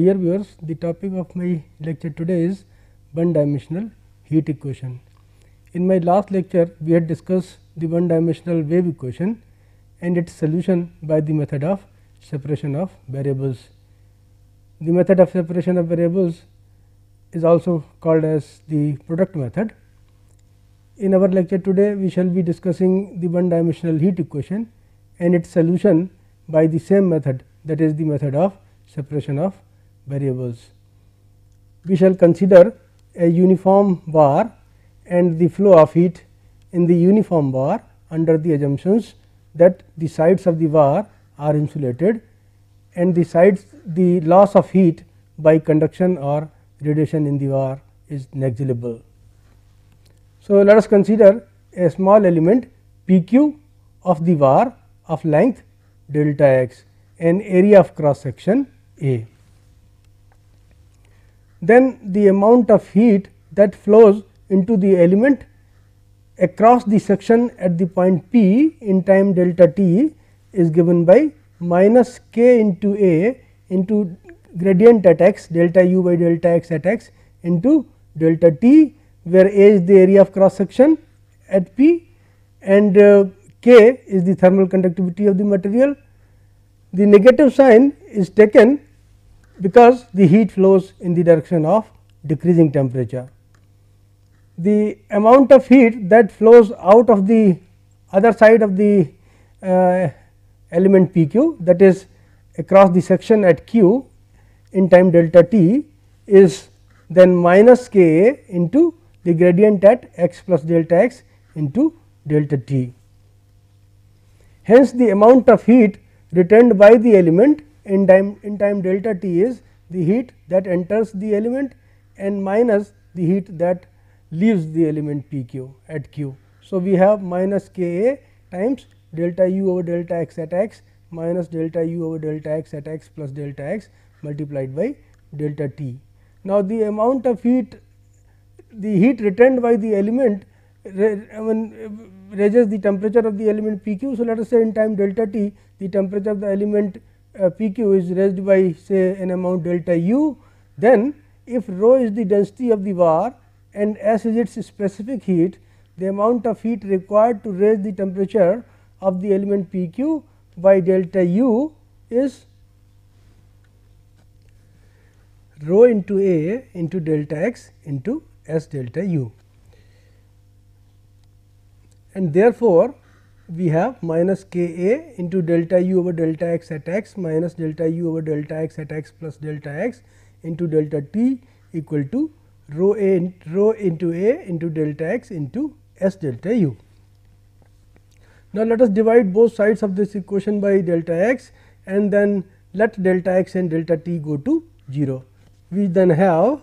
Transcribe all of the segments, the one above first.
dear viewers, the topic of my lecture today is one dimensional heat equation. In my last lecture, we had discussed the one dimensional wave equation and its solution by the method of separation of variables. The method of separation of variables is also called as the product method. In our lecture today, we shall be discussing the one dimensional heat equation and its solution by the same method, that is the method of separation of variables. We shall consider a uniform bar and the flow of heat in the uniform bar under the assumptions that the sides of the bar are insulated and the loss of heat by conduction or radiation in the bar is negligible. So, let us consider a small element p q of the bar of length delta x and area of cross section A. Then the amount of heat that flows into the element across the section at the point P in time delta t is given by minus k into A into gradient at x delta u by delta x at x into delta t, where A is the area of cross section at P and k is the thermal conductivity of the material. The negative sign is taken because the heat flows in the direction of decreasing temperature. The amount of heat that flows out of the other side of the element p q, that is across the section at q in time delta t, is then minus k A into the gradient at x plus delta x into delta t. Hence, the amount of heat retained by the element in time delta t is the heat that enters the element and minus the heat that leaves the element p q at q. So, we have minus k A times delta u over delta x at x minus delta u over delta x at x plus delta x multiplied by delta t. Now, the amount of heat, the heat retained by the element raises the temperature of the element p q. So, let us say in time delta t the temperature of the element p q is raised by say an amount delta u. Then if rho is the density of the bar and S is its specific heat, the amount of heat required to raise the temperature of the element p q by delta u is rho into A into delta x into S delta u. And therefore, we have minus k A into delta u over delta x at x minus delta u over delta x at x plus delta x into delta t equal to rho into A into delta x into S delta u. Now, let us divide both sides of this equation by delta x and then let delta x and delta t go to 0. We then have,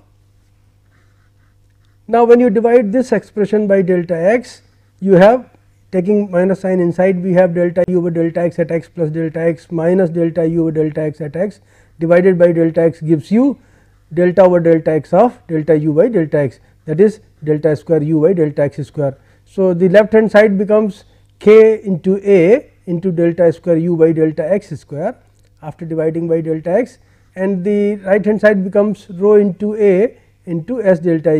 now when you divide this expression by delta x, you have, taking minus sign inside, we have delta u over delta x at x plus delta x minus delta u over delta x at x divided by delta x gives you delta over delta x of delta u by delta x, that is delta square u by delta x square. So, the left hand side becomes k into A into delta square u by delta x square after dividing by delta x, and the right hand side becomes rho into A into S delta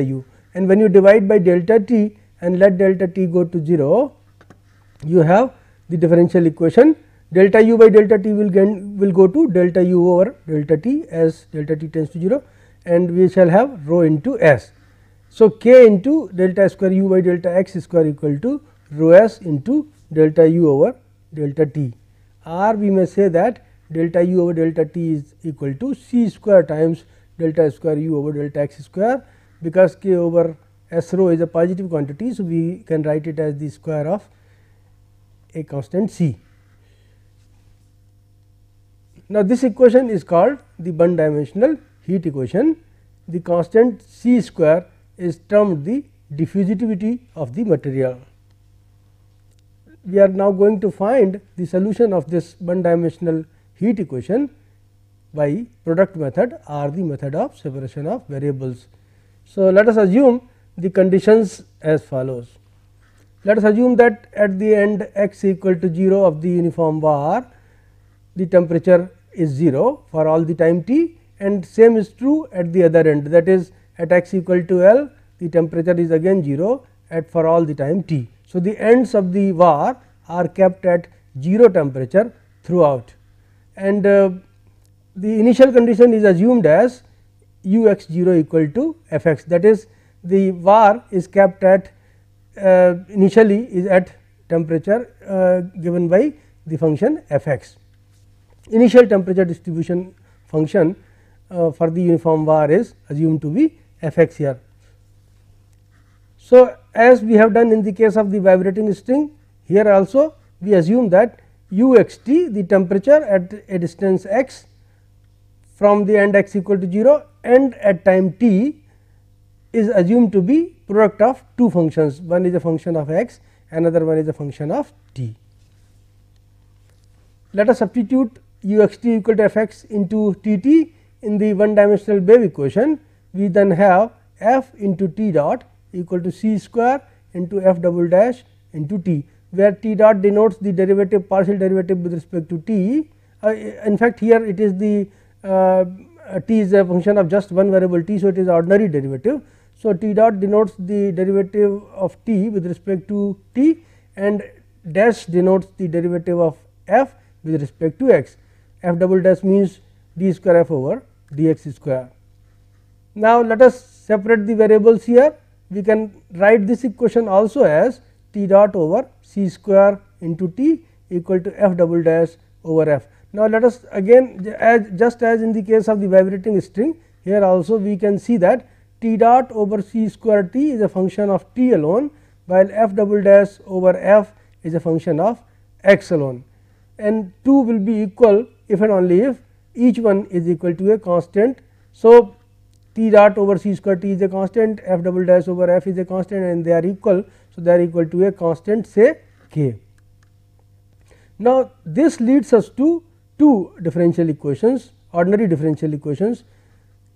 u, and when you divide by delta t and let delta t go to 0, you have the differential equation. Delta u by delta t will go to delta u over delta t as delta t tends to 0, and we shall have rho into S. So, k into delta square u by delta x square equal to rho S into delta u over delta t, or we may say that delta u over delta t is equal to c square times delta square u over delta x square, because k over S rho is a positive quantity. So, we can write it as the square of a constant c. Now, this equation is called the one dimensional heat equation. The constant c square is termed the diffusivity of the material. We are now going to find the solution of this one dimensional heat equation by product method or the method of separation of variables. So, let us assume the conditions as follows. Let us assume that at the end x equal to 0 of the uniform bar, the temperature is 0 for all the time t, and same is true at the other end, that is at x equal to L the temperature is again 0 at for all the time t. So, the ends of the var are kept at 0 temperature throughout, and the initial condition is assumed as u x 0 equal to f x, that is the var is kept at initially is at temperature given by the function f x. Initial temperature distribution function for the uniform var is assumed to be f x here. So, as we have done in the case of the vibrating string, here also we assume that u x t, the temperature at a distance x from the end x equal to 0 and at time t is assumed to be product of two functions, one is a function of x, another one is a function of t. Let us substitute u x t equal to f x into t t in the one dimensional wave equation. We then have f into t dot equal to c square into f double dash into t, where t dot denotes the derivative, partial derivative with respect to t. In fact, here it is the t is a function of just one variable t. So, it is ordinary derivative. So, t dot denotes the derivative of t with respect to t, and dash denotes the derivative of f with respect to x. F double dash means d square f over dx square. Now, let us separate the variables here. We can write this equation also as t dot over c square into t equal to f double dash over f. Now, let us again, just as in the case of the vibrating string, here also we can see that t dot over c square t is a function of t alone, while f double dash over f is a function of x alone, and two will be equal if and only if each one is equal to a constant. So, t dot over c square t is a constant, f double dash over f is a constant, and they are equal. So, they are equal to a constant, say k. Now, this leads us to two differential equations, ordinary differential equations,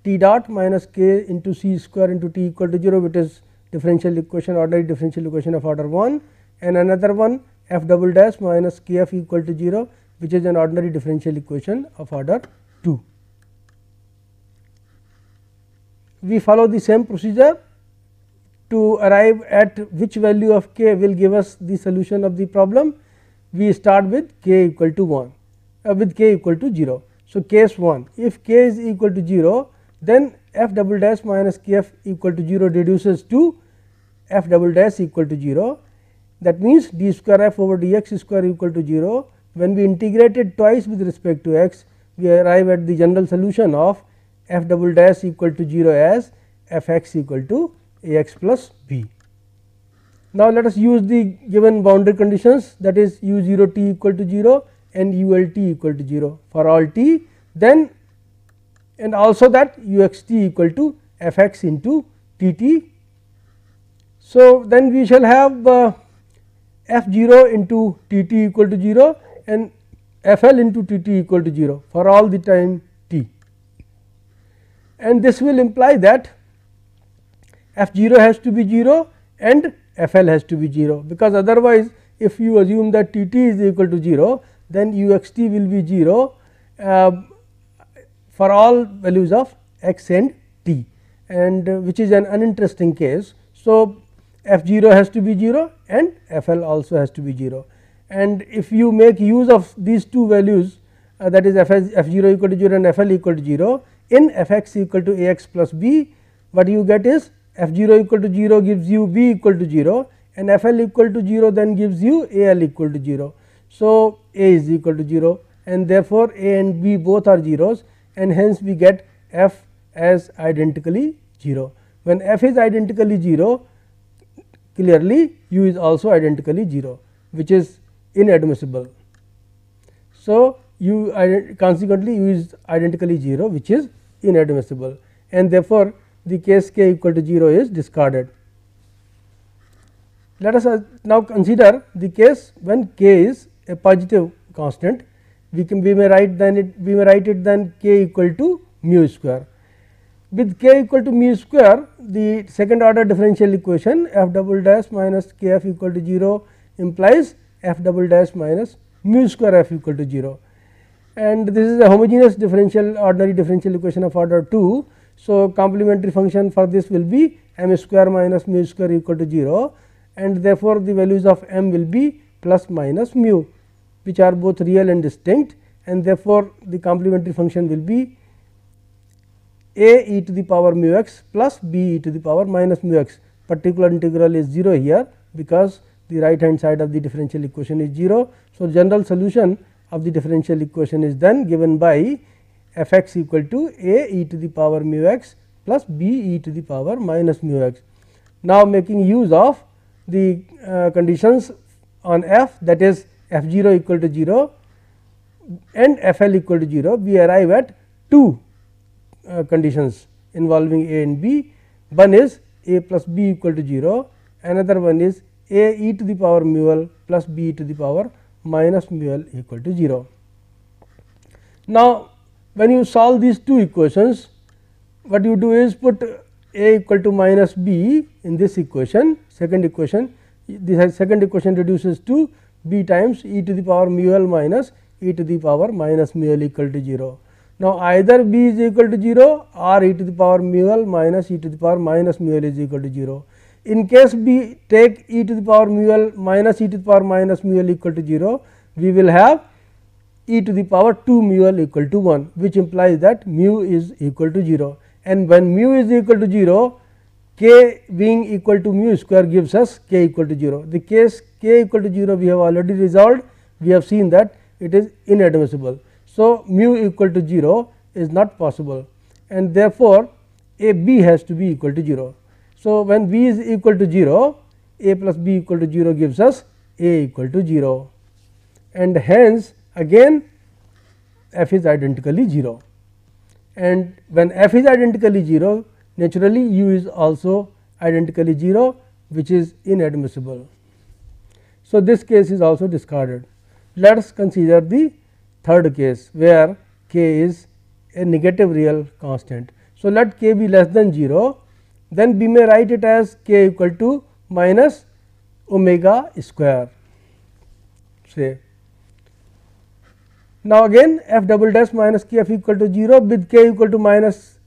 t dot minus k into c square into t equal to 0, which is differential equation, ordinary differential equation of order 1, and another one f double dash minus k f equal to 0, which is an ordinary differential equation of order 2. We follow the same procedure to arrive at which value of k will give us the solution of the problem. We start with k equal to 1 with k equal to 0. So, case 1, if k is equal to 0, then f double dash minus k f equal to 0 reduces to f double dash equal to 0. That means, d square f over dx square equal to 0. When we integrate it twice with respect to x, we arrive at the general solution of f double dash equal to 0 as f x equal to a x plus b. Now, let us use the given boundary conditions, that is u 0 t equal to 0 and u l t equal to 0 for all t, then and also that u x t equal to f x into t t. So, then we shall have f 0 into t t equal to 0 and f l into t t equal to 0 for all the time t, and this will imply that f 0 has to be 0 and f l has to be 0, because otherwise if you assume that t t is equal to 0, then u x t will be 0 for all values of x and t, and which is an uninteresting case. So, f 0 has to be 0 and f l also has to be 0, and if you make use of these two values, that is f 0 equal to 0 and f l equal to 0 in f x equal to a x plus b, what you get is f 0 equal to 0 gives you b equal to 0 and f l equal to 0 then gives you a l equal to 0. So, a is equal to 0 and therefore, a and b both are zeros, and hence we get f as identically 0. When f is identically 0, clearly u is also identically 0, which is inadmissible. So, consequently u is identically 0, which is inadmissible, and therefore, the case k equal to 0 is discarded. Let us now consider the case when k is a positive constant. We may write it then k equal to mu square. With k equal to mu square, the second order differential equation f double dash minus k f equal to 0 implies f double dash minus mu square f equal to 0. and this is a homogeneous differential ordinary differential equation of order 2. So, complementary function for this will be m square minus mu square equal to 0, and therefore, the values of m will be plus minus mu, which are both real and distinct, and therefore, the complementary function will be a e to the power mu x plus b e to the power minus mu x. Particular integral is 0 here, because the right hand side of the differential equation is 0. So, general solution of the differential equation is then given by f x equal to a e to the power mu x plus b e to the power minus mu x. Now, making use of the conditions on f, that is f 0 equal to 0 and f l equal to 0, we arrive at two conditions involving a and b. One is a plus b equal to 0, another one is a e to the power mu l plus b e to the power minus mu l equal to 0. Now, when you solve these two equations, what you do is put a equal to minus b in this equation, second equation. This second equation reduces to b times e to the power mu l minus e to the power minus mu l equal to 0. Now, either b is equal to 0 or e to the power mu l minus e to the power minus mu l is equal to 0. In case b take e to the power mu l minus e to the power minus mu l equal to 0, we will have e to the power 2 mu l equal to 1, which implies that mu is equal to 0, and when mu is equal to 0, k being equal to mu square gives us k equal to 0. The case k equal to 0 we have already resolved, we have seen that it is inadmissible. So, mu equal to 0 is not possible, and therefore, a b has to be equal to 0. So, when b is equal to 0, a plus b equal to 0 gives us a equal to 0, and hence again f is identically 0, and when f is identically 0, naturally u is also identically 0, which is inadmissible. So, this case is also discarded. Let us consider the third case, where k is a negative real constant. So, let k be less than 0, then we may write it as k equal to minus omega square, say. Now, again f double dash minus k f equal to 0 with k equal to minus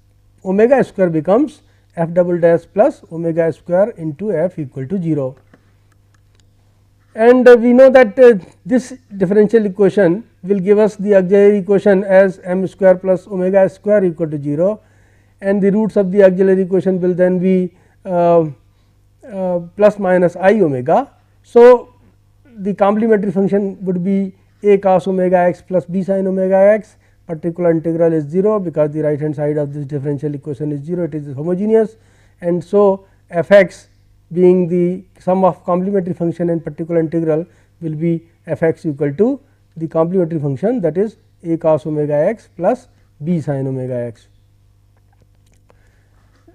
omega square becomes f double dash plus omega square into f equal to 0. And we know that this differential equation will give us the auxiliary equation as m square plus omega square equal to 0, and the roots of the auxiliary equation will then be plus minus I omega. So, the complementary function would be a cos omega x plus b sin omega x. Particular integral is 0, because the right hand side of this differential equation is 0, it is homogeneous, and so f x being the sum of complementary function and particular integral will be f x equal to the complementary function, that is a cos omega x plus b sin omega x.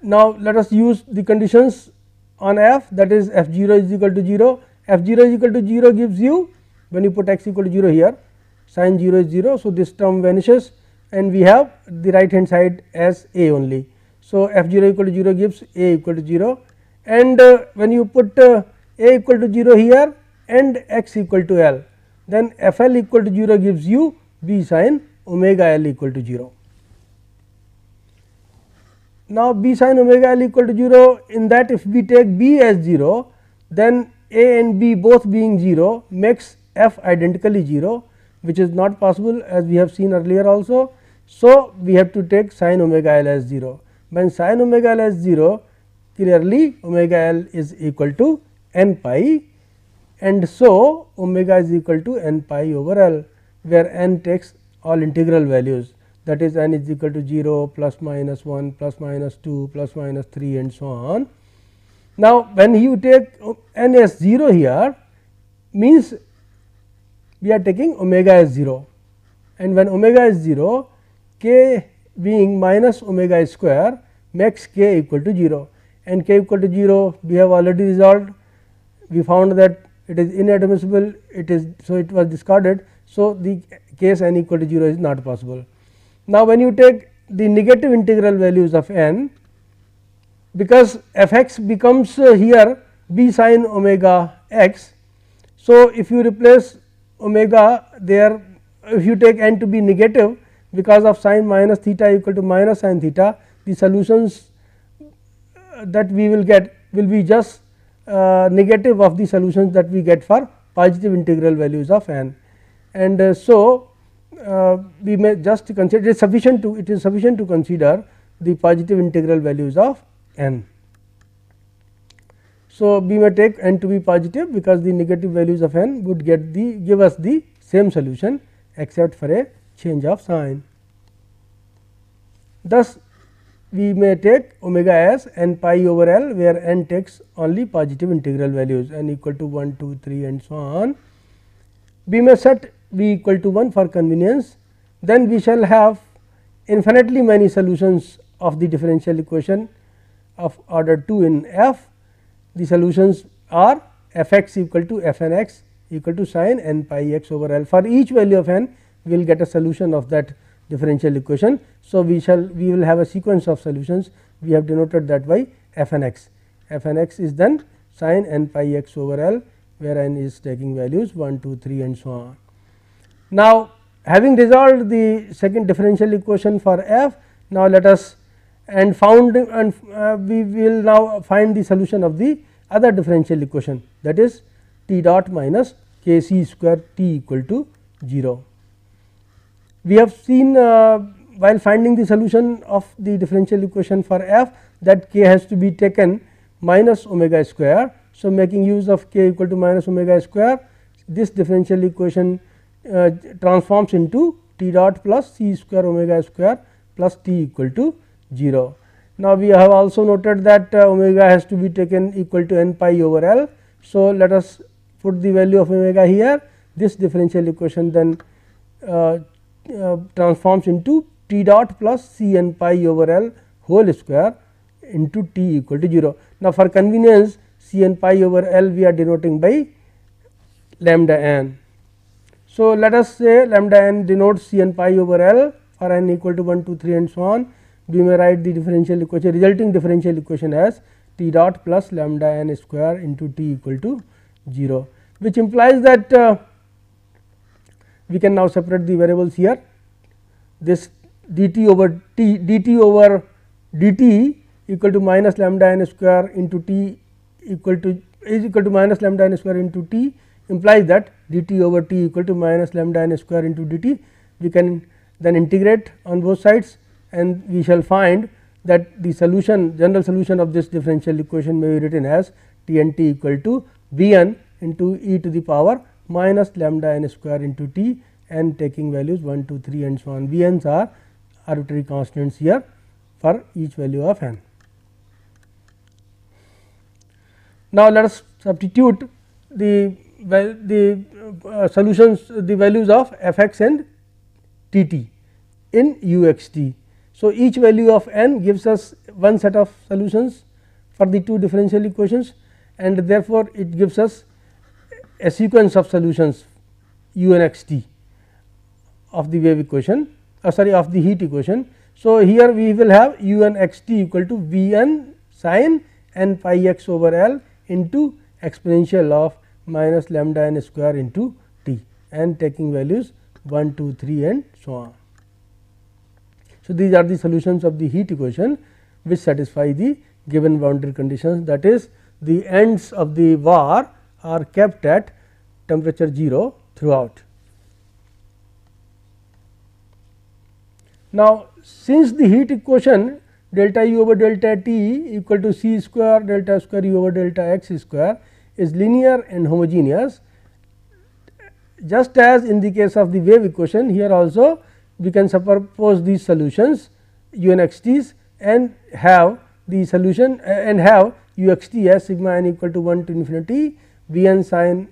Now, let us use the conditions on f, that is f 0 is equal to 0. F 0 is equal to 0 gives you, when you put x equal to 0 here, sin 0 is 0. So, this term vanishes, and we have the right hand side as a only. So, f 0 equal to 0 gives a equal to 0, and when you put a equal to 0 here and x equal to l, then f l equal to 0 gives you b sin omega l equal to 0. Now, b sin omega l equal to 0, in that if we take b as 0, then a and b both being 0 makes f identically 0, which is not possible, as we have seen earlier also. So, we have to take sin omega l as 0. When sin omega l as 0, clearly omega l is equal to n pi, and so omega is equal to n pi over l, where n takes all integral values, that is n is equal to 0, plus minus 1, plus minus 2, plus minus 3, and so on. Now, when you take n as 0 here, means we are taking omega as 0, and when omega is 0, k being minus omega square makes k equal to 0, and k equal to 0 we have already resolved. We found that it is inadmissible, it is, so it was discarded. So, the case n equal to 0 is not possible. Now, when you take the negative integral values of n, because f x becomes here b sin omega x. So, if you replace omega there if you take n to be negative, because of sin minus theta equal to minus sin theta, the solutions that we will get will be just negative of the solutions that we get for positive integral values of n. And so, we may just consider it is sufficient to consider the positive integral values of n. So, we may take n to be positive, because the negative values of n would give us the same solution except for a change of sign. Thus, we may take omega s n pi over L, where n takes only positive integral values n equal to 1, 2, 3 and so on. We may set v equal to 1 for convenience, then we shall have infinitely many solutions of the differential equation of order 2 in f. The solutions are f x equal to f n x equal to sin n pi x over L. For each value of n, we will get a solution of that differential equation. So, we will have a sequence of solutions, we have denoted that by f n x. F n x is then sin n pi x over L, where n is taking values 1, 2, 3 and so on. Now, having resolved the second differential equation for f, now let us we will now find the solution of the other differential equation, that is t dot minus k c square t equal to 0. We have seen while finding the solution of the differential equation for f, that k has to be taken minus omega square. So, making use of k equal to minus omega square, this differential equation transforms into t dot plus c square omega square plus t equal to 0. Now, we have also noted that omega has to be taken equal to n pi over L. So, let us put the value of omega here. This differential equation then transforms into t dot plus c n pi over L whole square into t equal to 0. Now, for convenience, c n pi over L we are denoting by lambda n. So, let us say lambda n denotes c n pi over L for n equal to 1, 2, 3 and so on. We may write the differential equation, resulting differential equation as t dot plus lambda n square into t equal to 0, which implies that we can now separate the variables here. This dt over dt equal to minus lambda n square into t equal to minus lambda n square into t implies that dt over t equal to minus lambda n square into dt. We can then integrate on both sides, and we shall find that the solution, general solution of this differential equation may be written as t n t equal to v n into e to the power minus lambda n square into t, and taking values 1, 2, 3 and so on. V n's are arbitrary constants here for each value of n. Now, let us substitute the solutions, the values of f x and t t in u x t. So, each value of n gives us one set of solutions for the two differential equations, and therefore, it gives us a sequence of solutions u n x t of the wave equation, of the heat equation. So, here we will have u n x t equal to v n sin n pi x over L into exponential of minus lambda n square into t, and taking values 1, 2, 3 and so on. So, these are the solutions of the heat equation which satisfy the given boundary conditions, that is, the ends of the var are kept at temperature 0 throughout. Now, since the heat equation delta U over delta T equal to C square delta square U over delta x square is linear and homogeneous, just as in the case of the wave equation, here also we can superpose these solutions u n x t's and have the solution and have u x t as sigma n equal to 1 to infinity v n sin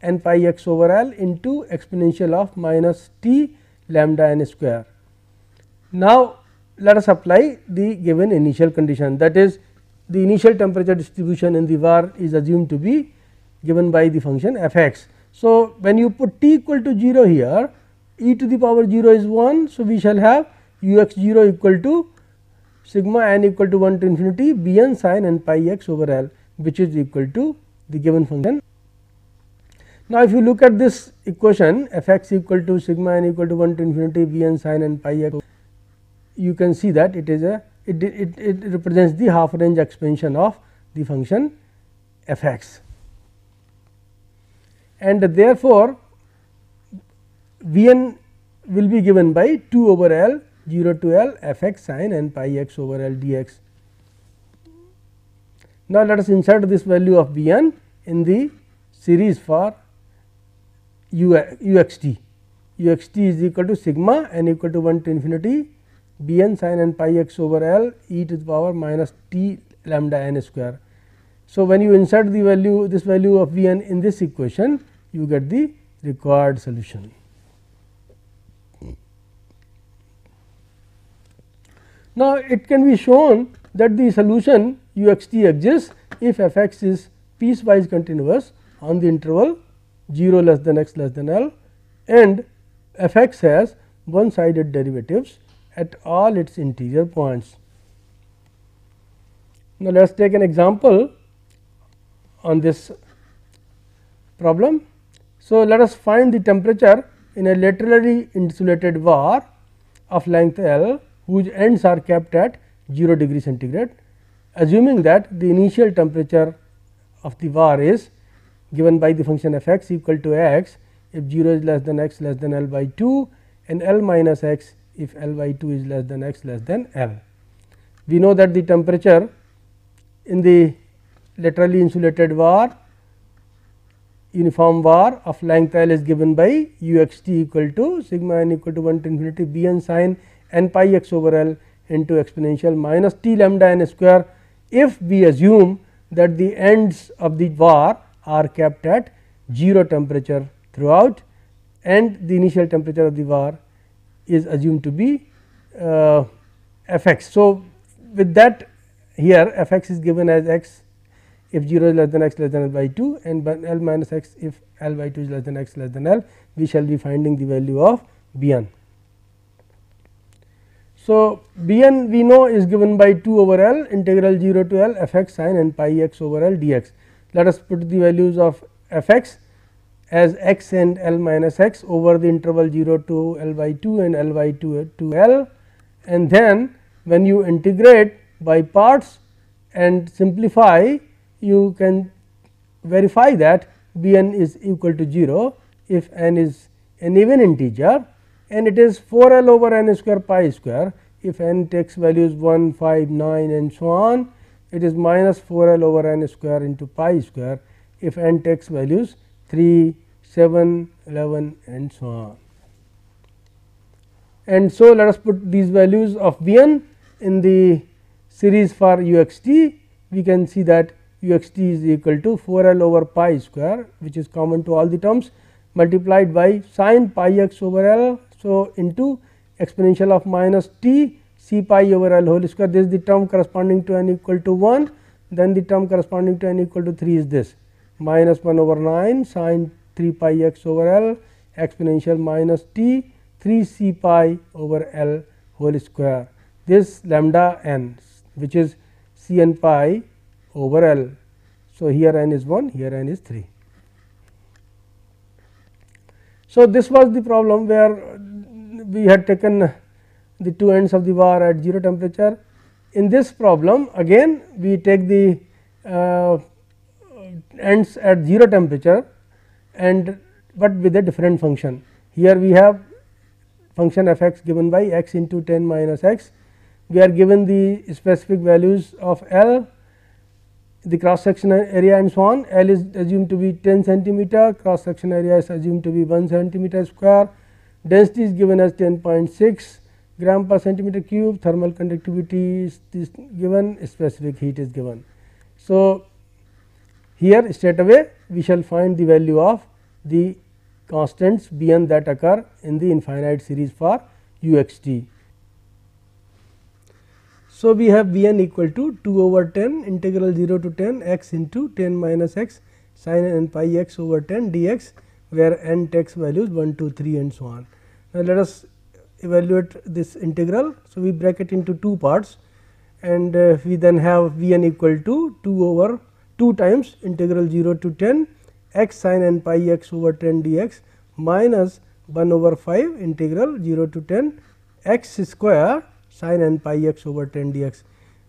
n pi x over L into exponential of minus t lambda n square. Now, let us apply the given initial condition, that is, the initial temperature distribution in the var is assumed to be given by the function f x. So, when you put t equal to 0 here, e to the power 0 is 1. So, we shall have u x 0 equal to sigma n equal to 1 to infinity b n sin n pi x over L, which is equal to the given function. Now, if you look at this equation f x equal to sigma n equal to 1 to infinity v n sin n pi x, you can see that it is it represents the half range expansion of the function f x, and therefore, v n will be given by 2 over L 0 to L f x sin n pi x over L d x. Now, let us insert this value of v n in the series for u x t. U x t is equal to sigma n equal to 1 to infinity b n sin n pi x over L e to the power minus t lambda n square. So, when you insert the value this value of v n in this equation, you get the required solution. Now, it can be shown that the solution u x t exists if f x is piecewise continuous on the interval 0 less than x less than L, and f x has one sided derivatives at all its interior points. Now, let us take an example on this problem. So, let us find the temperature in a laterally insulated var of length L whose ends are kept at 0 degree centigrade, assuming that the initial temperature of the var is given by the function f x equal to x if 0 is less than x less than L by 2 and L minus x if L by 2 is less than x less than L. We know that the temperature in the laterally insulated var uniform var of length L is given by u x t equal to sigma n equal to 1 to infinity b n sin n pi x over L into exponential minus t lambda n square, if we assume that the ends of the var are kept at 0 temperature throughout and the initial temperature of the var is assumed to be f x. So, with that here f x is given as x if 0 is less than x less than L by 2 and L minus x if L by 2 is less than x less than L, we shall be finding the value of b n. So, b n we know is given by 2 over L integral 0 to L f x sin n pi x over L d x. Let us put the values of f x as x and L minus x over the interval 0 to L by 2 and L by 2 to L, and then when you integrate by parts and simplify, you can verify that b n is equal to 0 if n is an even integer, and it is 4 L over n square pi square if n takes values 1, 5, 9 and so on. It is minus 4 L over n square into pi square if n takes values 3, 7, 11 and so on. And so, let us put these values of b n in the series for u x t. We can see that u x t is equal to 4 L over pi square, which is common to all the terms, multiplied by sin pi x over L. So, into exponential of minus t c pi over L whole square. This is the term corresponding to n equal to 1, then the term corresponding to n equal to 3 is this minus 1 over 9 sin 3 pi x over L exponential minus t 3 c pi over L whole square. This lambda n, which is c n pi over L. So, here n is 1, here n is 3. So, this was the problem where we had taken the two ends of the var at 0 temperature. In this problem again we take the ends at 0 temperature, and but with a different function. Here we have function f x given by x into 10 minus x. We are given the specific values of L, the cross sectional area and so on. L is assumed to be 10 centimeter, cross section area is assumed to be 1 centimeter square, density is given as 10.6 gram per centimeter cube, thermal conductivity is given, specific heat is given. So, here straight away we shall find the value of the constants b n that occur in the infinite series for u x t. So, we have b n equal to 2 over 10 integral 0 to 10 x into 10 minus x sin n pi x over 10 d x, where n takes values 1, 2, 3 and so on. Now, let us evaluate this integral. So, we break it into two parts, and we then have v n equal to 2 over 2 times integral 0 to 10 x sin n pi x over 10 dx minus 1 over 5 integral 0 to 10 x square sin n pi x over 10 dx.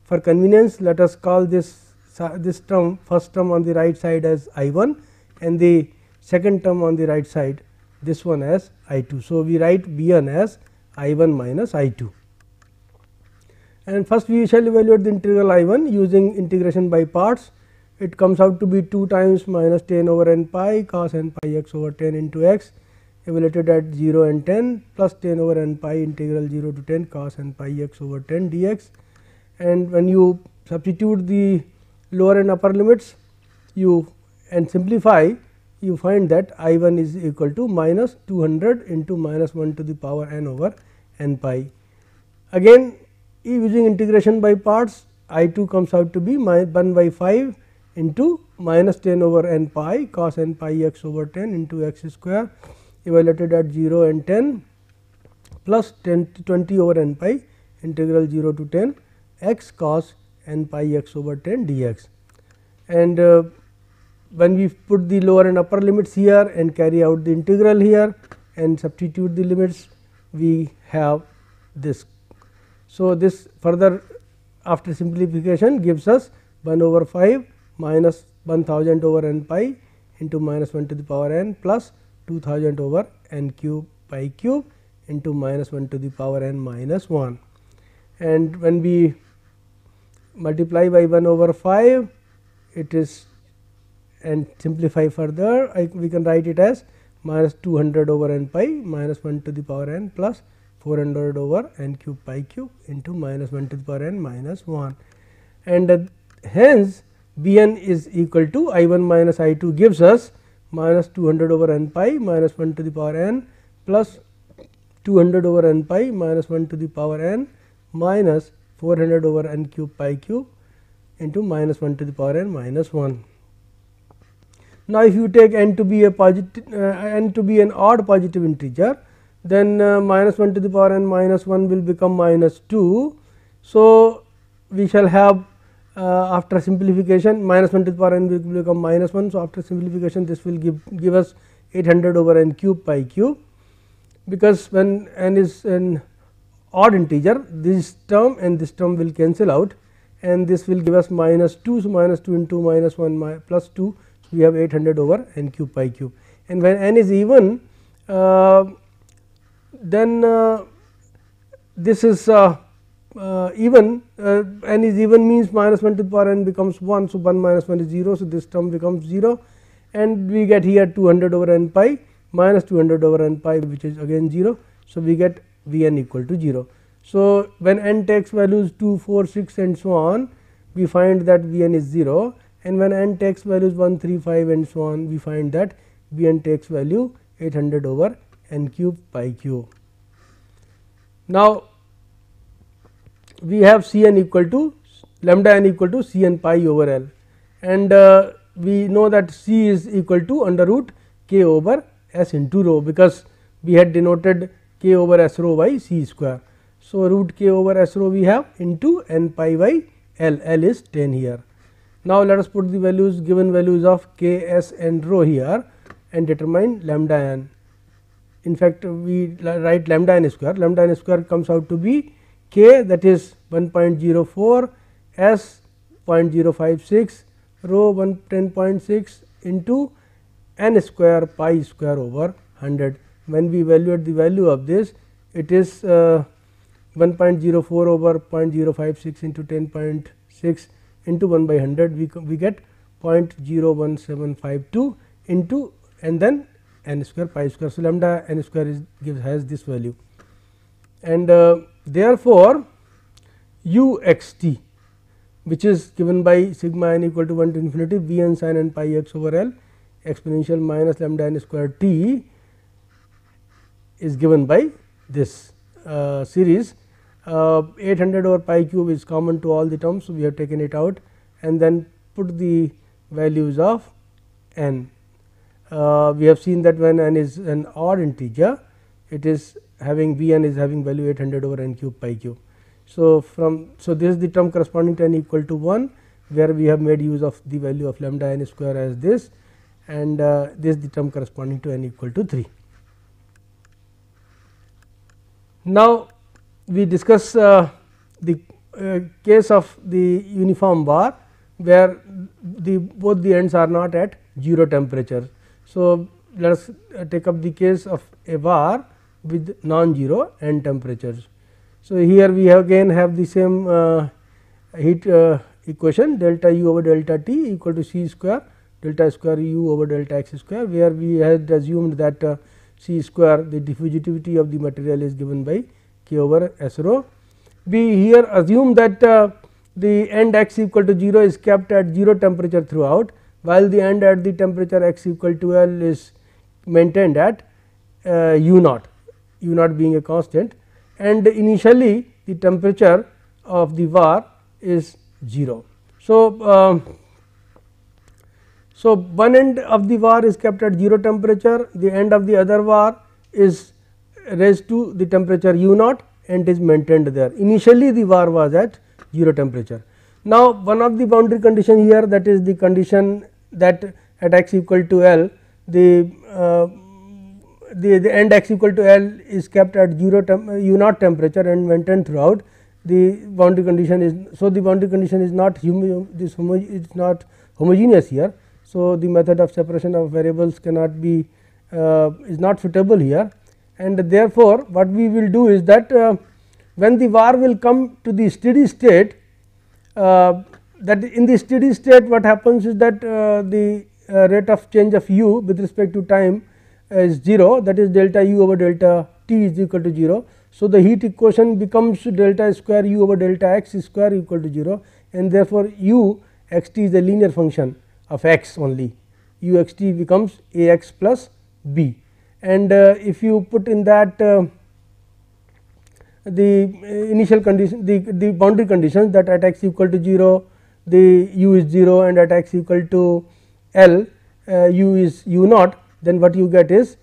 For convenience, let us call this term, first term on the right side as I 1 and the second term on the right side, this one as I 2. So, we write V 1 as I 1 minus I 2. And first we shall evaluate the integral I 1 using integration by parts. It comes out to be 2 times minus 10 over n pi cos n pi x over 10 into x evaluated at 0 and 10 plus 10 over n pi integral 0 to 10 cos n pi x over 10 dx. And when you substitute the lower and upper limits and simplify, you find that I 1 is equal to minus 200 into minus 1 to the power n over n pi. Again, using integration by parts, I 2 comes out to be 1 by 5 into minus 10 over n pi cos n pi x over 10 into x square evaluated at 0 and 10 plus 10 to 20 over n pi integral 0 to 10 x cos n pi x over 10 dx. And when we put the lower and upper limits here and carry out the integral here and substitute the limits, we have this. So, this further after simplification gives us 1 over 5 minus 1000 over n pi into minus 1 to the power n plus 2000 over n cube pi cube into minus 1 to the power n minus 1. And when we multiply by 1 over 5, it is, and simplify further, we can write it as minus 200 over n pi minus 1 to the power n plus 400 over n cube pi cube into minus 1 to the power n minus 1. And hence, B n is equal to I 1 minus I 2 gives us minus 200 over n pi minus 1 to the power n plus 200 over n pi minus 1 to the power n minus 400 over n cube pi cube into minus 1 to the power n minus 1. Now, if you take n to be a positive n to be an odd positive integer, then minus 1 to the power n minus 1 will become minus 2. So, we shall have after simplification minus 1 to the power n will become minus 1. So, after simplification this will give us 800 over n cube pi cube, because when n is an odd integer, this term and this term will cancel out and this will give us minus 2. So, minus 2 into minus 1 plus 2. So, we have 800 over n cube pi cube, and when n is even, then this is even, n is even means minus 1 to the power n becomes 1. So, 1 minus 1 is 0. So, this term becomes 0 and we get here 200 over n pi minus 200 over n pi, which is again 0. So, we get V n equal to 0. So, when n takes values 2, 4, 6 and so on, we find that V n is 0, and when n takes values 1, 3, 5 and so on, we find that V n takes value 800 over n cube pi cube. Now, we have C n equal to lambda n equal to C n pi over L, and we know that C is equal to under root k over S into rho, because we had denoted k over S rho by C square. So, root k over S rho we have into n pi by L, L is 10 here. Now, let us put the values, given values of k, S and rho here and determine lambda n. In fact, we write lambda n square comes out to be k, that is 1.04, S 0.056, rho 10.6 into n square pi square over 100. When we evaluate the value of this, it is 1.04 over 0.056 into 10.6 into 1 by 100, we get 0.01752 into and then n square pi square. So, lambda n square has this value, and therefore, u x t, which is given by sigma n equal to 1 to infinity V n sin n pi x over L exponential minus lambda n square t, is given by this series. 800 over pi cube is common to all the terms. So, we have taken it out and then put the values of n. We have seen that when n is an odd integer, it is having V n is having value 800 over n cube pi cube. So, this is the term corresponding to n equal to 1, where we have made use of the value of lambda n square as this, and this is the term corresponding to n equal to 3. Now, we discuss the case of the uniform bar, where both the ends are not at 0 temperature. So, let us take up the case of a bar with non-zero end temperatures. So, here we again have the same heat equation delta U over delta T equal to C square delta square U over delta x square, where we had assumed that C square, the diffusivity of the material, is given by K over S rho. We here assume that the end x equal to 0 is kept at 0 temperature throughout, while the end at the temperature x equal to L is maintained at U naught being a constant, and initially the temperature of the var is 0. So, so one end of the var is kept at 0 temperature, the end of the other var is raised to the temperature U naught and is maintained there. Initially the var was at 0 temperature. Now, one of the boundary condition here, that is the condition that at x equal to L the end x equal to L is kept at 0 U naught temperature and maintained throughout. The boundary condition is, so the boundary condition is not homogeneous here. So, the method of separation of variables cannot be is not suitable here, and therefore, what we will do is that when the var will come to the steady state, that in the steady state what happens is that the rate of change of u with respect to time is 0, that is delta u over delta t is equal to 0. So, the heat equation becomes delta square u over delta x square equal to 0, and therefore, u x t is a linear function of x only, u x t becomes a x plus b, and if you put in that the initial condition, the boundary conditions, that at x equal to 0 the u is 0 and at x equal to L u is u naught, then what you get is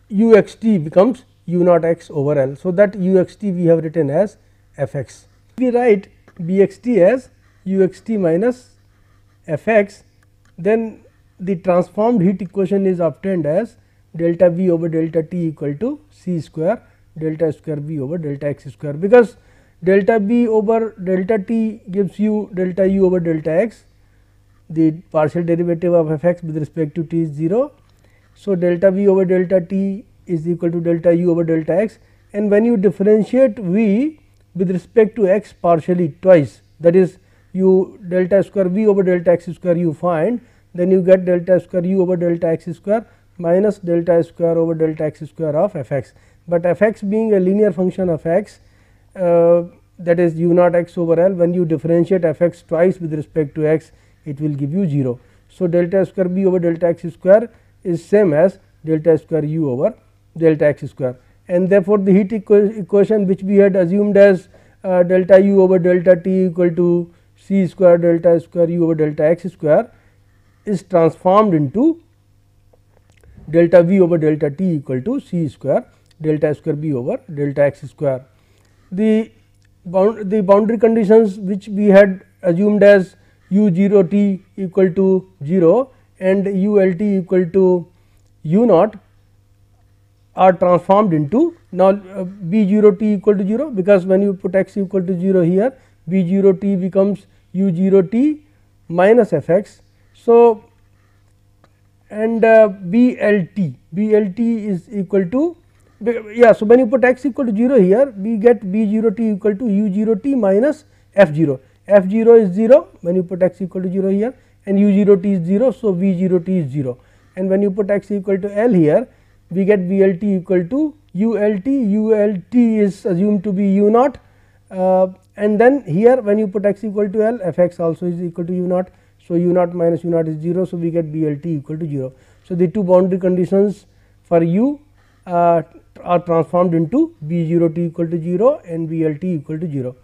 u x t becomes u naught x over L. So, that u x t we have written as f x. We write b x t as u x t minus f x, then the transformed heat equation is obtained as delta v over delta t equal to c square delta square v over delta x square, because delta b over delta t gives you delta u over delta x, the partial derivative of f x with respect to t is 0. So, delta v over delta t is equal to delta u over delta x, and when you differentiate v with respect to x partially twice, that is you delta square v over delta x square you find, then you get delta square u over delta x square minus delta square over delta x square of f x, but f x being a linear function of x, that is u naught x over L, when you differentiate f x twice with respect to x, it will give you 0. So, delta square b over delta x square is same as delta square u over delta x square, and therefore, the heat equation which we had assumed as delta u over delta t equal to c square delta square u over delta x square is transformed into delta v over delta t equal to c square delta square b over delta x square. The boundary conditions which we had assumed as u 0 t equal to 0 and u L t equal to u naught are transformed into now b 0 t equal to 0, because when you put x equal to 0 here, b 0 t becomes u 0 t minus f x. So, and b L t is equal to, yeah. So, when you put x equal to 0 here, we get b 0 t equal to u 0 t minus f 0. F 0 is 0 when you put x equal to 0 here, and u 0 t is 0. So, v 0 t is 0, and when you put x equal to L here, we get v L t equal to u L t. U L t is assumed to be u naught, and then here when you put x equal to L, f x also is equal to u naught. So, u naught minus u naught is 0. So, we get b L t equal to 0. So, the two boundary conditions for u are transformed into b 0 t equal to 0 and b L t equal to 0.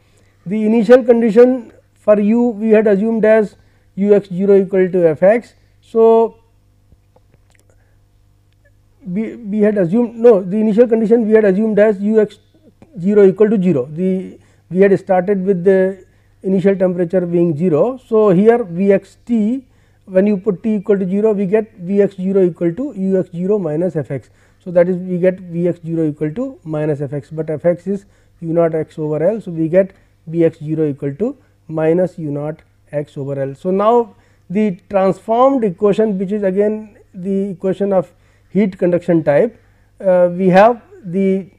The initial condition for u we had assumed as u x 0 equal to f x. So, we had assumed the initial condition we had assumed as u x 0 equal to 0. We had started with the initial temperature being 0. So, here v x t when you put t equal to 0, we get V x 0 equal to u x 0 minus f x. So, that is we get V x 0 equal to minus f x, but f x is u naught x over L. So, we get V x 0 equal to minus u naught x over L. So, now the transformed equation, which is again the equation of heat conduction type, we have the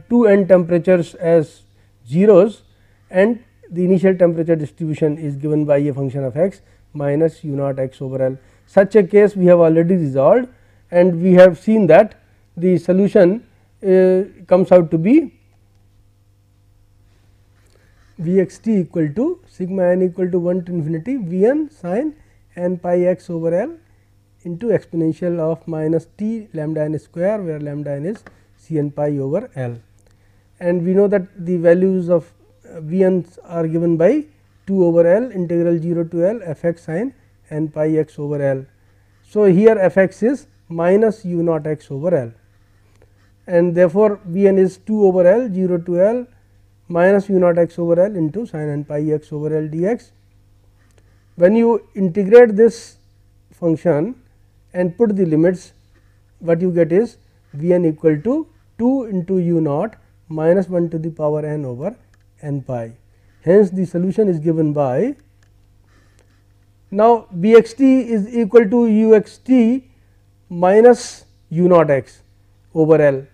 two end temperatures as zeros and the initial temperature distribution is given by a function of x minus u naught x over L. Such a case we have already resolved, and we have seen that the solution comes out to be V x t equal to sigma n equal to 1 to infinity V n sin n pi x over L into exponential of minus t lambda n square, where lambda n is C n pi over L. And we know that the values of V n are given by 2 over L integral 0 to L f x sin n pi x over L. So, here f x is minus u naught x over L, and therefore, V n is 2 over L 0 to L minus u naught x over L into sin n pi x over L dx. When you integrate this function and put the limits, what you get is V n equal to 2 into u naught minus 1 to the power n over n pi. Hence, the solution is given by, now B x t is equal to u x t minus u naught x over L,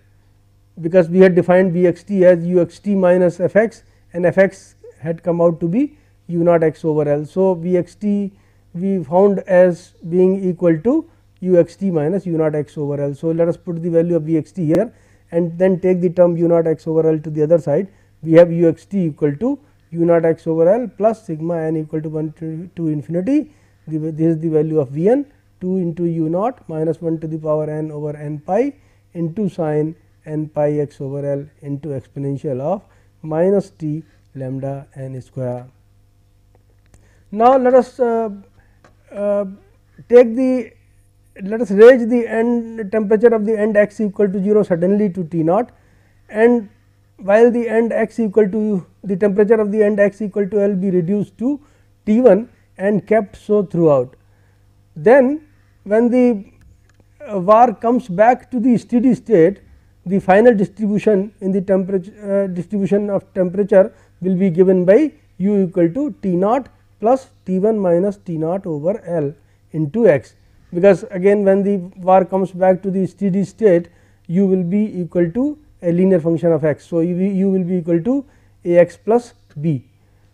because we had defined V x t as u x t minus f x, and f x had come out to be u naught x over L. So, V x t we found as being equal to u x t minus u naught x over L. So, let us put the value of V x t here and then take the term u naught x over L to the other side. We have u x t equal to u naught x over L plus sigma n equal to 1 to infinity. This is the value of V n, 2 into u naught minus 1 to the power n over n pi into sin n pi x over L into exponential of minus t lambda n square. Now, let us let us raise the end temperature of the end x equal to 0 suddenly to T naught, and while the end x equal to the temperature of the end x equal to L be reduced to T 1 and kept so throughout. Then, when the var comes back to the steady state, the final distribution in the temperature distribution of temperature will be given by u equal to T naught plus T 1 minus T naught over L into x, because again when the var comes back to the steady state, u will be equal to a linear function of x. So, u will be equal to a x plus b,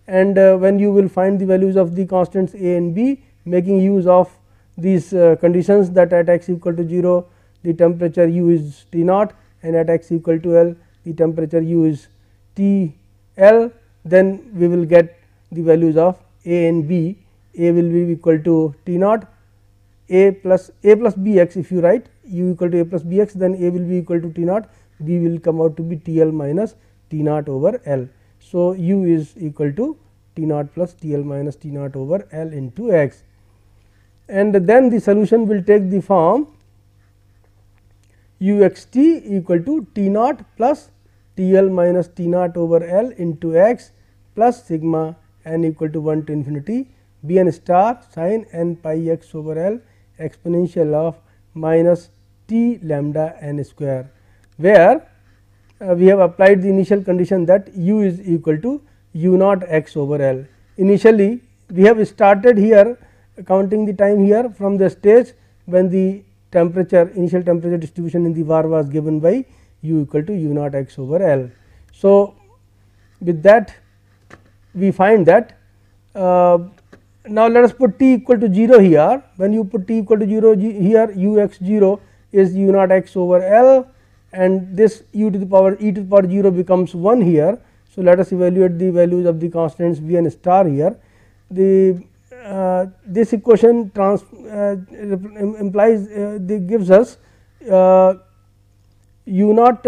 and when you will find the values of the constants a and b, making use of these conditions that at x equal to 0 the temperature u is T naught, and at x equal to L the temperature u is T L, then we will get the values of a and b. A will be equal to T naught, a plus b x. If you write u equal to a plus b x, then a will be equal to T naught, b will come out to be T L minus T naught over L. So, u is equal to T naught plus T L minus T naught over L into x, and then the solution will take the form u x t equal to T naught plus T L minus T naught over L into x plus sigma n equal to 1 to infinity b n star sin n pi x over L exponential of minus t lambda n square, where we have applied the initial condition that u is equal to u naught x over L. Initially, we have started here counting the time here from the stage when the temperature initial temperature distribution in the var was given by u equal to u naught x over L. So, with that we find that now let us put t equal to 0 here. When you put t equal to 0 here, u x 0 is u naught x over L, and this u to the power e to the power 0 becomes 1 here. So, let us evaluate the values of the constants v n star here. The this equation implies gives us u naught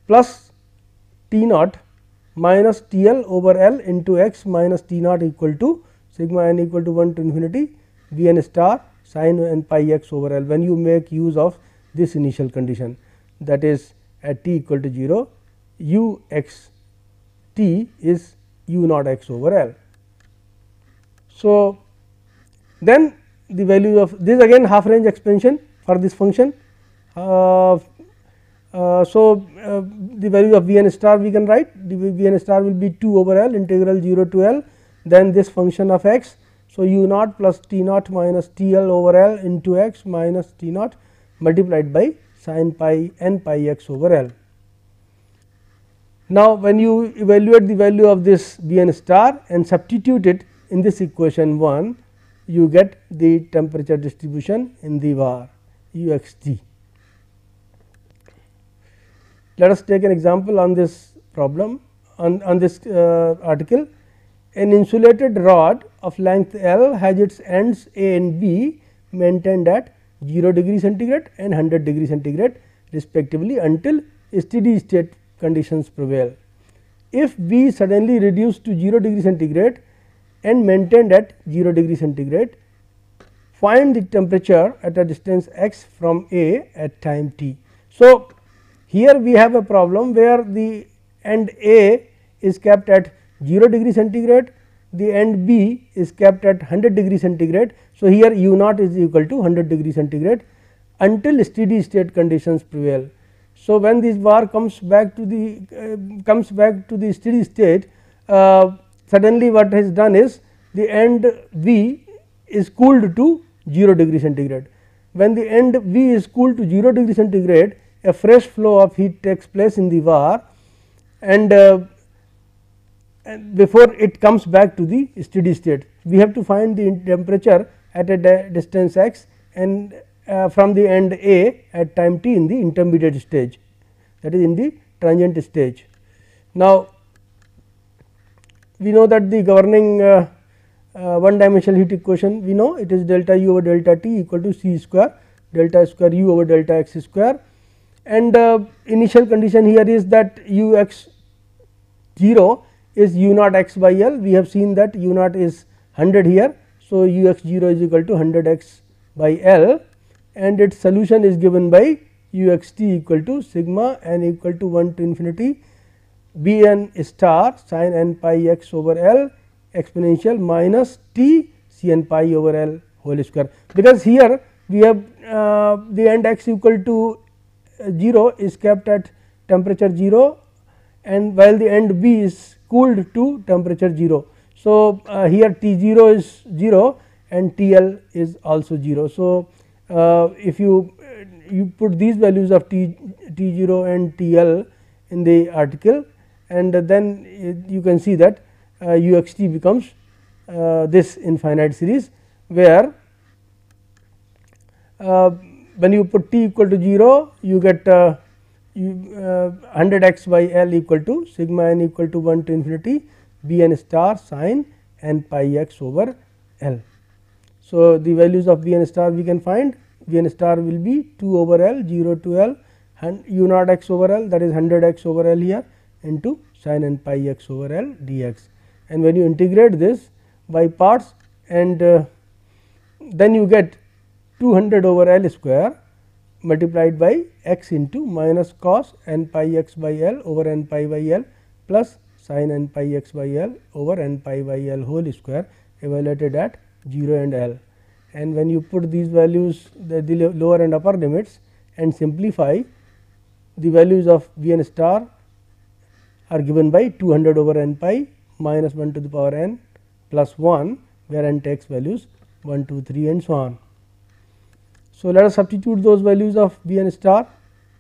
plus T naught minus T L over L into x minus T naught equal to sigma n equal to 1 to infinity v n star sin n pi x over L, when you make use of this initial condition, that is at t equal to 0 u x t is u naught x over L. So, then the value of this again half range expansion for this function. So, the value of V n star we can write, the V n star will be 2 over L integral 0 to L, then this function of x. So, u naught plus t naught minus T L over L into x minus T naught multiplied by sin pi n pi x over L. Now, when you evaluate the value of this V n star and substitute it in this equation 1, you get the temperature distribution in the var u x t. Let us take an example on this problem on this article. An insulated rod of length L has its ends A and B maintained at 0 degree centigrade and 100 degree centigrade respectively until steady state conditions prevail. If B suddenly reduced to 0 degree centigrade and maintained at 0 degree centigrade, find the temperature at a distance x from A at time t. So, here we have a problem where the end A is kept at 0 degree centigrade, the end B is kept at 100 degree centigrade. So, here u naught is equal to 100 degree centigrade until steady state conditions prevail. So, when this var comes back to the steady state, suddenly what has done is the end V is cooled to 0 degree centigrade. When the end V is cooled to 0 degree centigrade, a fresh flow of heat takes place in the var, and before it comes back to the steady state, we have to find the temperature at a distance x and from the end A at time t in the intermediate stage, that is in the transient stage. Now, we know that the governing one dimensional heat equation, we know it is delta u over delta t equal to c square delta square u over delta x square, and initial condition here is that u x 0 is u naught x by L. We have seen that u naught is 100 here. So, u x 0 is equal to 100 x by L, and its solution is given by u x t equal to sigma n equal to 1 to infinity b n star sin n pi x over L exponential minus t c n pi over L whole square, because here we have the end x equal to 0 is kept at temperature 0, and while the end B is cooled to temperature 0. So, here T 0 is 0 and T L is also 0. So, if you put these values of T 0 and T L in the article, and then you can see that u x t becomes this infinite series, where when you put t equal to 0, you get 100 x by L equal to sigma n equal to 1 to infinity b n star sin n pi x over L. So, the values of b n star we can find. B n star will be 2 over L 0 to L u naught x over L, that is 100 x over L here into sin n pi x over L dx, and when you integrate this by parts, and then you get 200 over L square multiplied by x into minus cos n pi x by L over n pi by L plus sin n pi x by L over n pi by L whole square evaluated at 0 and L. And when you put these values, the lower and upper limits, and simplify, the values of V n star are given by 200 over n pi minus 1 to the power n plus 1, where n takes values 1, 2, 3 and so on. So, let us substitute those values of V n star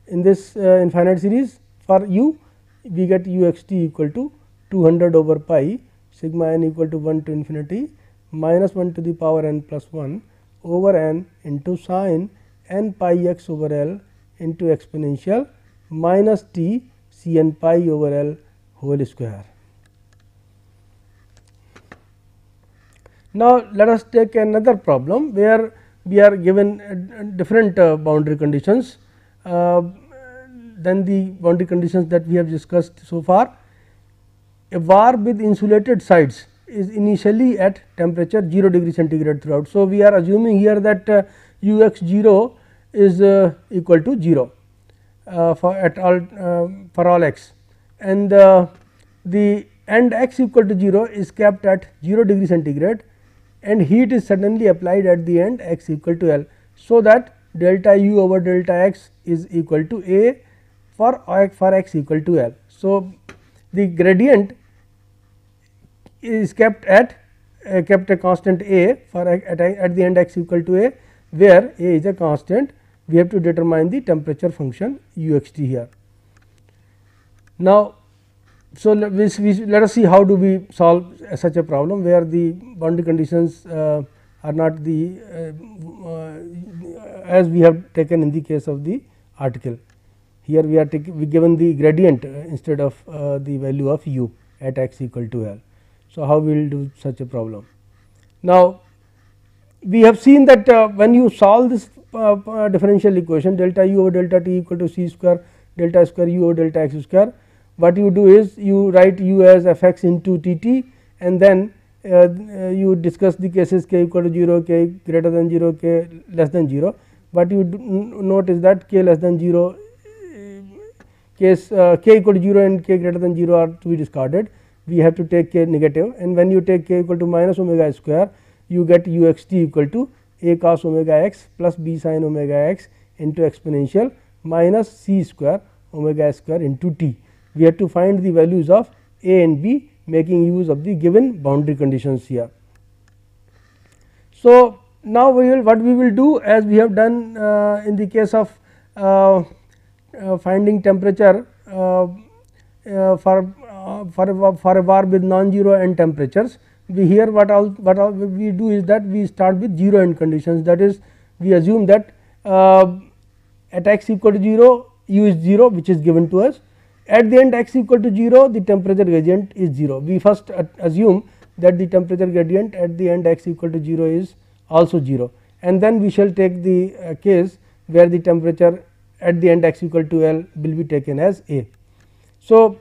in this infinite series. For u, we get u x t equal to 200 over pi sigma n equal to 1 to infinity minus 1 to the power n plus 1 over n into sin n pi x over L into exponential minus t c n pi over L whole square. Now, let us take another problem where we are given different boundary conditions than the boundary conditions that we have discussed so far. A var with insulated sides is initially at temperature 0 degree centigrade throughout. So, we are assuming here that u x 0 is equal to 0 for all x, and the end x equal to 0 is kept at 0 degree centigrade, and heat is suddenly applied at the end x equal to L. So, that delta U over delta x is equal to A for x equal to L. So, the gradient is kept at a constant A for at the end x equal to A, where A is a constant. We have to determine the temperature function u x t here. Now, so let us see how do we solve such a problem where the boundary conditions are not the as we have taken in the case of the article. Here we are given the gradient instead of the value of u at x equal to L. So, how we will do such a problem? Now, we have seen that when you solve this differential equation delta u over delta t equal to c square delta square u over delta x square, what you do is you write u as f x into t t, and then you discuss the cases k equal to 0, k greater than 0, k less than 0. What you note is that k less than 0 case k equal to 0 and k greater than 0 are to be discarded. We have to take k negative, and when you take k equal to minus omega square, you get u x t equal to a cos omega x plus b sin omega x into exponential minus c square omega square into t. We have to find the values of a and b, making use of the given boundary conditions here. So, now what we will do, as we have done in the case of finding temperature for a bar with non-zero end temperatures. We here what all we do is that we start with 0 end conditions, that is we assume that at x equal to 0 u is 0, which is given to us. At the end x equal to 0, the temperature gradient is 0. We first assume that the temperature gradient at the end x equal to 0 is also 0, and then we shall take the case where the temperature at the end x equal to L will be taken as A. So,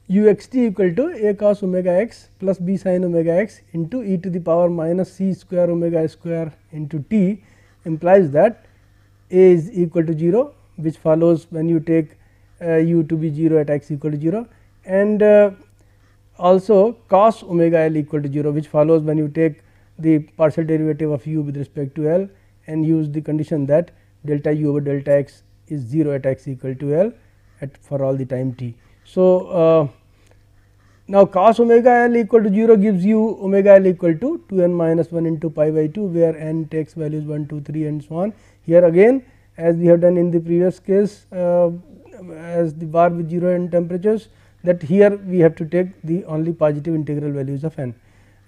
u x t equal to a cos omega x plus b sin omega x into e to the power minus c square omega square into t implies that a is equal to 0, which follows when you take u to be 0 at x equal to 0, and also cos omega L equal to 0, which follows when you take the partial derivative of u with respect to L and use the condition that delta u over delta x is 0 at x equal to L at for all the time t. So, now cos omega L equal to 0 gives you omega L equal to 2 n minus 1 into pi by 2, where n takes values 1, 2, 3 and so on. Here again, as we have done in the previous case as the bar with 0 end temperatures, that here we have to take the only positive integral values of n.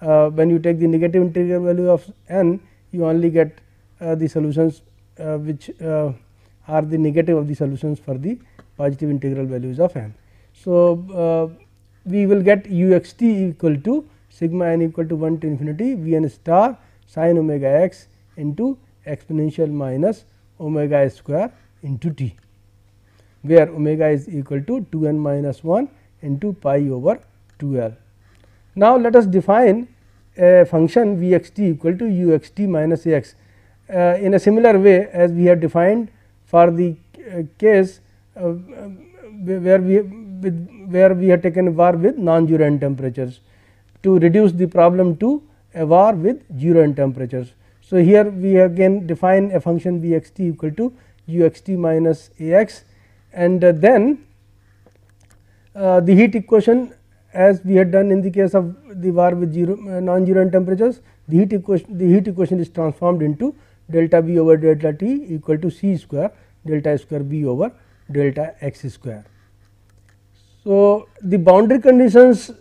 When you take the negative integral value of n, you only get the solutions which are the negative of the solutions for the positive integral values of n. So, we will get u x t equal to sigma n equal to 1 to infinity v n star sin omega x into exponential minus omega square into t, where omega is equal to 2 n minus 1 into pi over 2 L. Now, let us define a function v x t equal to u x t minus a x in a similar way as we have defined for the case where we have taken a var with non-zero end temperatures to reduce the problem to a var with 0 end temperatures. So, here we again define a function v x t equal to u x t minus a x, and then the heat equation, as we had done in the case of the var with non-zero end temperatures, the heat equation is transformed into delta V over delta T equal to C square delta square V over delta x square. So, the boundary conditions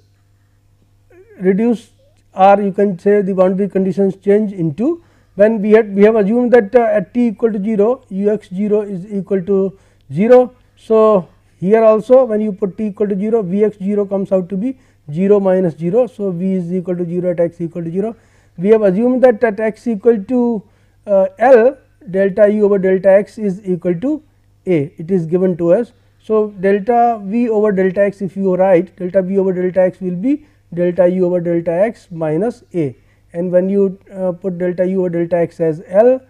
reduce, or you can say the boundary conditions change into when we have assumed that at t equal to 0 u x 0 is equal to 0. So, here also when you put t equal to 0 v x 0 comes out to be 0 minus 0. So, v is equal to 0 at x equal to 0. We have assumed that at x equal to L delta u over delta x is equal to A, it is given to us. So, delta v over delta x, if you write delta v over delta x will be delta u over delta x minus A, and when you put delta u over delta x as L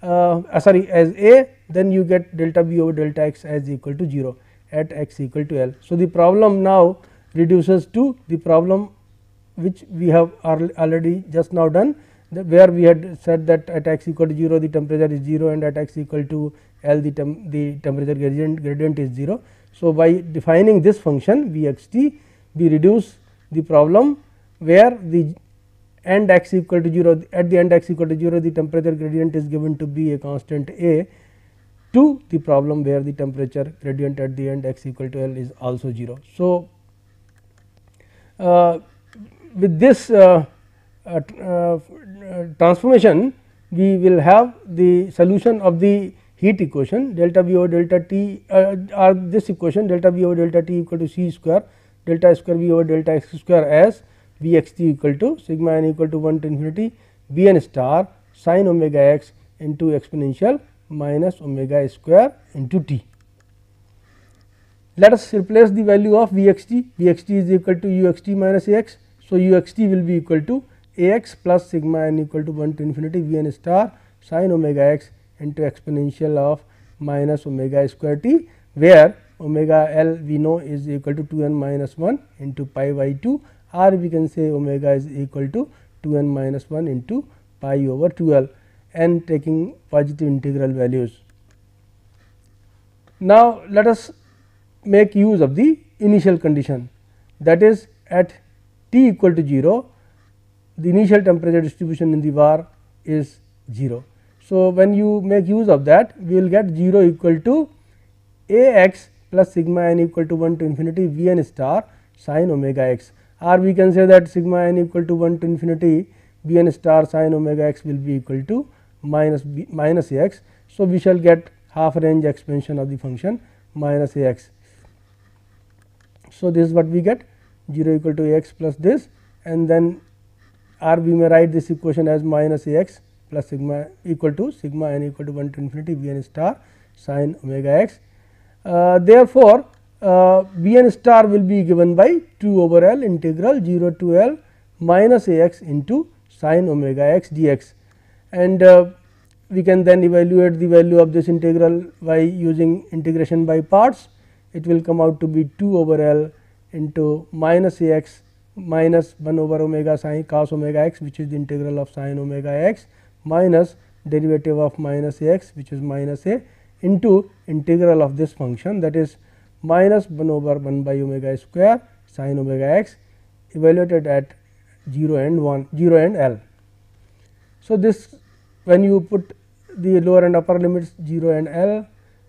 as A, then you get delta v over delta x as equal to 0 at x equal to L. So, the problem now reduces to the problem which we have already just now done, where we had said that at x equal to 0 the temperature is 0 and at x equal to L the temperature gradient is 0. So, by defining this function V x t, we reduce the problem where the end x equal to 0, at the end x equal to 0 the temperature gradient is given to be a constant A, to the problem where the temperature gradient at the end x equal to L is also 0. So, with this transformation, we will have the solution of the heat equation delta V over delta T or this equation delta V over delta T equal to C square delta square V over delta x square as V x t equal to sigma n equal to 1 to infinity V n star sin omega x into exponential minus omega square into t. Let us replace the value of V x t. V x t is equal to u x t minus a x. So, u x t will be equal to a x plus sigma n equal to 1 to infinity V n star sin omega x into exponential of minus omega square t, where omega L we know is equal to 2 n minus 1 into pi by 2, or we can say omega is equal to 2 n minus 1 into pi over 12 and taking positive integral values. Now, let us make use of the initial condition, that is at T equal to 0 the initial temperature distribution in the var is 0. So, when you make use of that, we will get 0 equal to a x plus sigma n equal to 1 to infinity V n star sin omega x, or we can say that sigma n equal to 1 to infinity V n star sin omega x will be equal to minus a x. So, we shall get half range expansion of the function minus a x. So, this is what we get 0 equal to a x plus this, and then or we may write this equation as minus a x plus sigma equal to sigma n equal to 1 to infinity V n star sin omega x. Therefore, V n star will be given by 2 over L integral 0 to L minus a x into sin omega x dx, and we can then evaluate the value of this integral by using integration by parts. It will come out to be 2 over L into minus a x minus 1 over omega sin cos omega x, which is the integral of sin omega x, minus derivative of minus a x, which is minus a, into integral of this function, that is minus 1 over 1 by omega square sin omega x evaluated at 0 and L. So, this when you put the lower and upper limits 0 and L,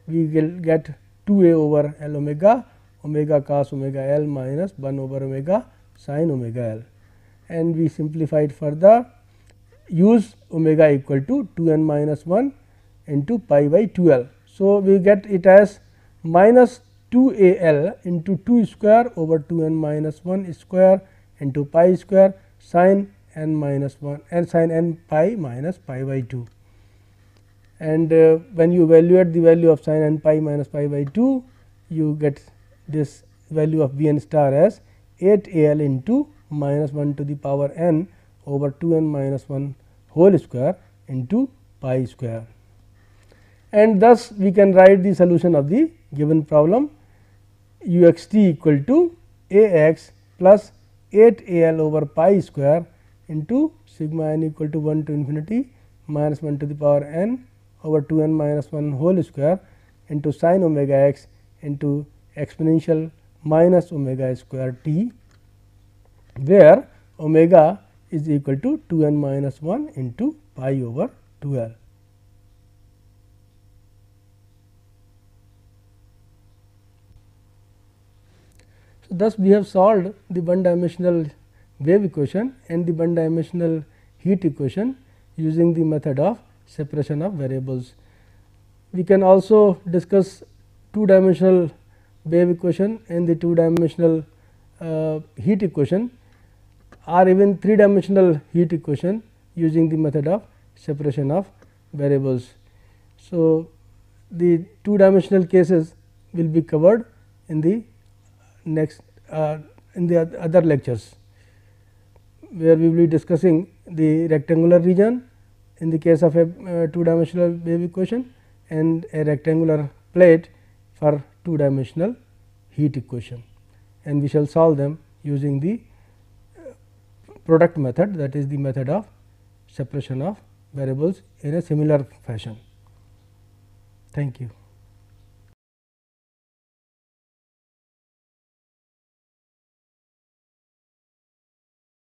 we will get 2 a over L omega cos omega L minus 1 over omega sin omega L, and we simplified further, use omega equal to 2 n minus 1 into pi by 2 L. So, we get it as minus 2 a L into 2 square over 2 n minus 1 square into pi square sin n minus 1 and sin n pi minus pi by 2. And when you evaluate the value of sin n pi minus pi by 2, you get this value of V n star as 8 a L into minus 1 to the power n over 2 n minus 1 whole square into pi square. And thus, we can write the solution of the given problem u x t equal to a x plus 8 a L over pi square into sigma n equal to 1 to infinity minus 1 to the power n over 2 n minus 1 whole square into sin omega x into exponential minus omega square t, where omega is equal to 2 n minus 1 into pi over 2 L. So, thus we have solved the one dimensional wave equation and the one dimensional heat equation using the method of separation of variables. We can also discuss two dimensional wave equation and the two dimensional heat equation, or even three dimensional heat equation using the method of separation of variables. So, the two dimensional cases will be covered in the next in the other lectures, where we will be discussing the rectangular region in the case of a two dimensional wave equation and a rectangular plate for two dimensional heat equation, and we shall solve them using the product method, that is the method of separation of variables in a similar fashion. Thank you.